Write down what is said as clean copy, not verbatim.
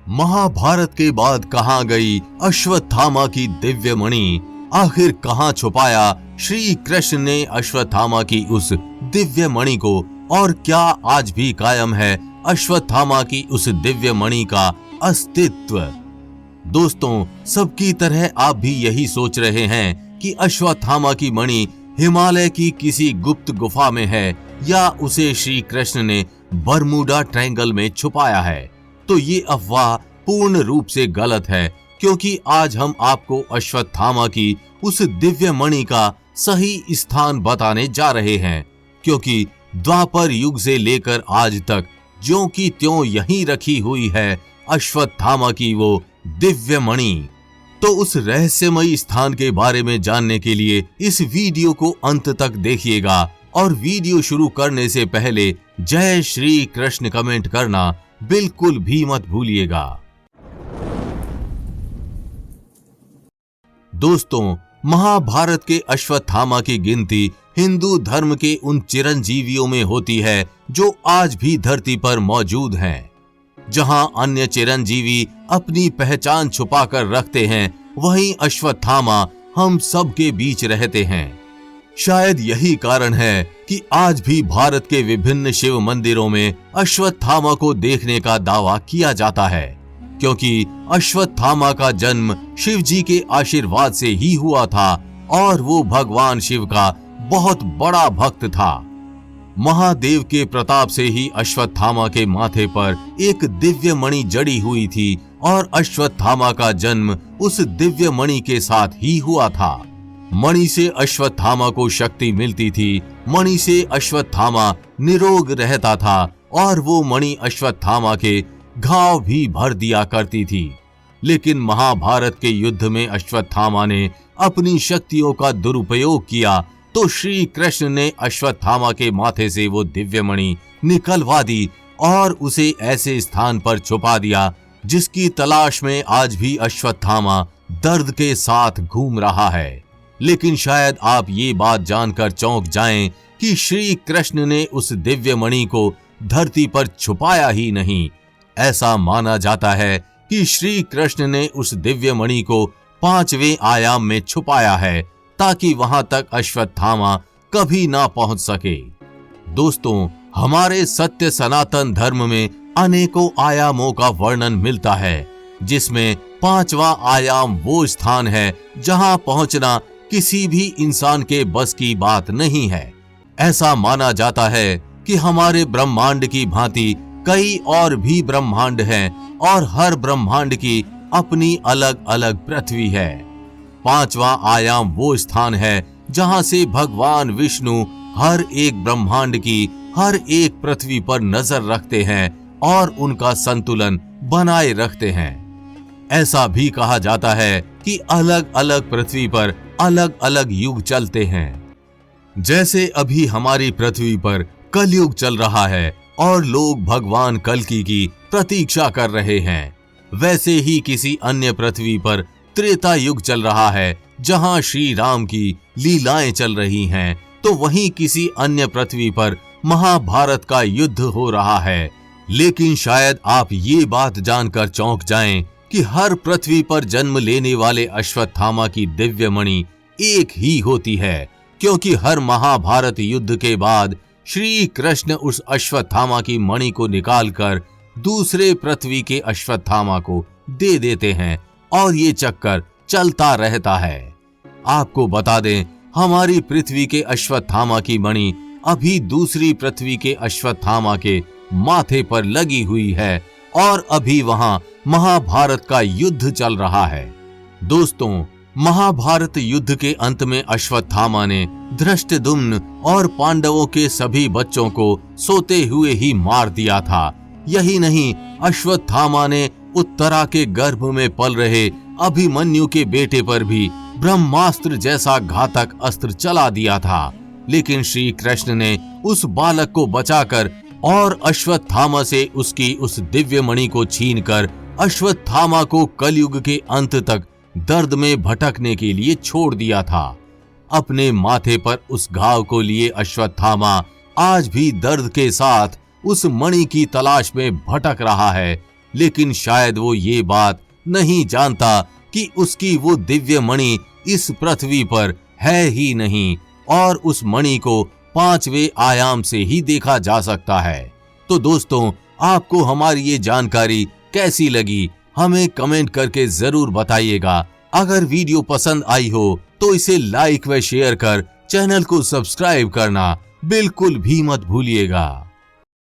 महाभारत के बाद कहां गई अश्वत्थामा की दिव्य मणि? आखिर कहां छुपाया श्री कृष्ण ने अश्वत्थामा की उस दिव्य मणि को? और क्या आज भी कायम है अश्वत्थामा की उस दिव्य मणि का अस्तित्व? दोस्तों, सबकी तरह आप भी यही सोच रहे हैं कि अश्वत्थामा की मणि हिमालय की किसी गुप्त गुफा में है या उसे श्री कृष्ण ने बरमूडा ट्रायंगल में छुपाया है। तो ये अफवाह पूर्ण रूप से गलत है, क्योंकि आज हम आपको अश्वत्थामा की उस दिव्य मणि का सही स्थान बताने जा रहे हैं। क्योंकि द्वापर युग से लेकर आज तक ज्यों की त्यों यहीं रखी हुई है अश्वत्थामा की वो दिव्य मणि। तो उस रहस्यमयी स्थान के बारे में जानने के लिए इस वीडियो को अंत तक देखिएगा, और वीडियो शुरू करने से पहले जय श्री कृष्ण कमेंट करना बिल्कुल भी मत भूलिएगा। दोस्तों, महाभारत के अश्वत्थामा की गिनती हिंदू धर्म के उन चिरंजीवियों में होती है जो आज भी धरती पर मौजूद हैं। जहां अन्य चिरंजीवी अपनी पहचान छुपाकर रखते हैं, वहीं अश्वत्थामा हम सब के बीच रहते हैं। शायद यही कारण है कि आज भी भारत के विभिन्न शिव मंदिरों में अश्वत्थामा को देखने का दावा किया जाता है, क्योंकि अश्वत्थामा का जन्म शिव जी के आशीर्वाद से ही हुआ था और वो भगवान शिव का बहुत बड़ा भक्त था। महादेव के प्रताप से ही अश्वत्थामा के माथे पर एक दिव्य मणि जड़ी हुई थी और अश्वत्थामा का जन्म उस दिव्य मणि के साथ ही हुआ था। मणि से अश्वत्थामा को शक्ति मिलती थी, मणि से अश्वत्थामा निरोग रहता था और वो मणि अश्वत्थामा के घाव भी भर दिया करती थी। लेकिन महाभारत के युद्ध में अश्वत्थामा ने अपनी शक्तियों का दुरुपयोग किया, तो श्री कृष्ण ने अश्वत्थामा के माथे से वो दिव्य मणि निकलवा दी और उसे ऐसे स्थान पर छुपा दिया जिसकी तलाश में आज भी अश्वत्थामा दर्द के साथ घूम रहा है। लेकिन शायद आप ये बात जानकर चौंक जाएं कि श्री कृष्ण ने उस दिव्य मणि को धरती पर छुपाया ही नहीं। ऐसा माना जाता है कि श्री कृष्ण ने उस दिव्य मणि को 5वें आयाम में छुपाया है, ताकि वहां तक अश्वत्थामा कभी ना पहुंच सके। दोस्तों, हमारे सत्य सनातन धर्म में अनेकों आयामों का वर्णन मिलता है, जिसमें 5वां आयाम वो स्थान है जहां पहुंचना किसी भी इंसान के बस की बात नहीं है। ऐसा माना जाता है कि हमारे ब्रह्मांड की भांति कई और भी ब्रह्मांड हैं और हर ब्रह्मांड की अपनी अलग अलग पृथ्वी है। 5वां आयाम वो स्थान है जहां से भगवान विष्णु हर एक ब्रह्मांड की हर एक पृथ्वी पर नजर रखते हैं और उनका संतुलन बनाए रखते हैं। ऐसा भी कहा जाता है कि अलग अलग पृथ्वी पर अलग अलग युग चलते हैं। जैसे अभी हमारी पृथ्वी पर कलयुग चल रहा है और लोग भगवान कल्कि की प्रतीक्षा कर रहे हैं, वैसे ही किसी अन्य पृथ्वी पर त्रेता युग चल रहा है जहां श्री राम की लीलाएं चल रही हैं। तो वहीं किसी अन्य पृथ्वी पर महाभारत का युद्ध हो रहा है। लेकिन शायद आप ये बात जानकर चौंक जाएं कि हर पृथ्वी पर जन्म लेने वाले अश्वत्थामा की दिव्य मणि एक ही होती है, क्योंकि हर महाभारत युद्ध के बाद श्री कृष्ण उस अश्वत्थामा की मणि को निकालकर दूसरे पृथ्वी के अश्वत्थामा को दे देते हैं और ये चक्कर चलता रहता है। आपको बता दें, हमारी पृथ्वी के अश्वत्थामा की मणि अभी दूसरी पृथ्वी के अश्वत्थामा के माथे पर लगी हुई है और अभी वहां महाभारत का युद्ध चल रहा है। दोस्तों, महाभारत युद्ध के अंत में अश्वत्थामा ने धृष्टद्युम्न और पांडवों के सभी बच्चों को सोते हुए ही मार दिया था। यही नहीं, अश्वत्थामा ने उत्तरा के गर्भ में पल रहे अभिमन्यु के बेटे पर भी ब्रह्मास्त्र जैसा घातक अस्त्र चला दिया था। लेकिन श्री कृष्ण ने उस बालक को बचाकर और अश्वत्थामा से उसकी उस दिव्य मणि को छीनकर अश्वत्थामा को कलयुग के अंत तक दर्द में भटकने के लिए छोड़ दिया था। अपने माथे पर उस घाव को लिए अश्वत्थामा आज भी दर्द के साथ उस मणि की तलाश में भटक रहा है लेकिन शायद वो ये बात नहीं जानता कि उसकी वो दिव्य मणि इस पृथ्वी पर है ही नहीं और उस मणि को 5वें आयाम से ही देखा जा सकता है। तो दोस्तों, आपको हमारी ये जानकारी कैसी लगी हमें कमेंट करके जरूर बताइएगा। अगर वीडियो पसंद आई हो तो इसे लाइक व शेयर कर चैनल को सब्सक्राइब करना बिल्कुल भी मत भूलिएगा।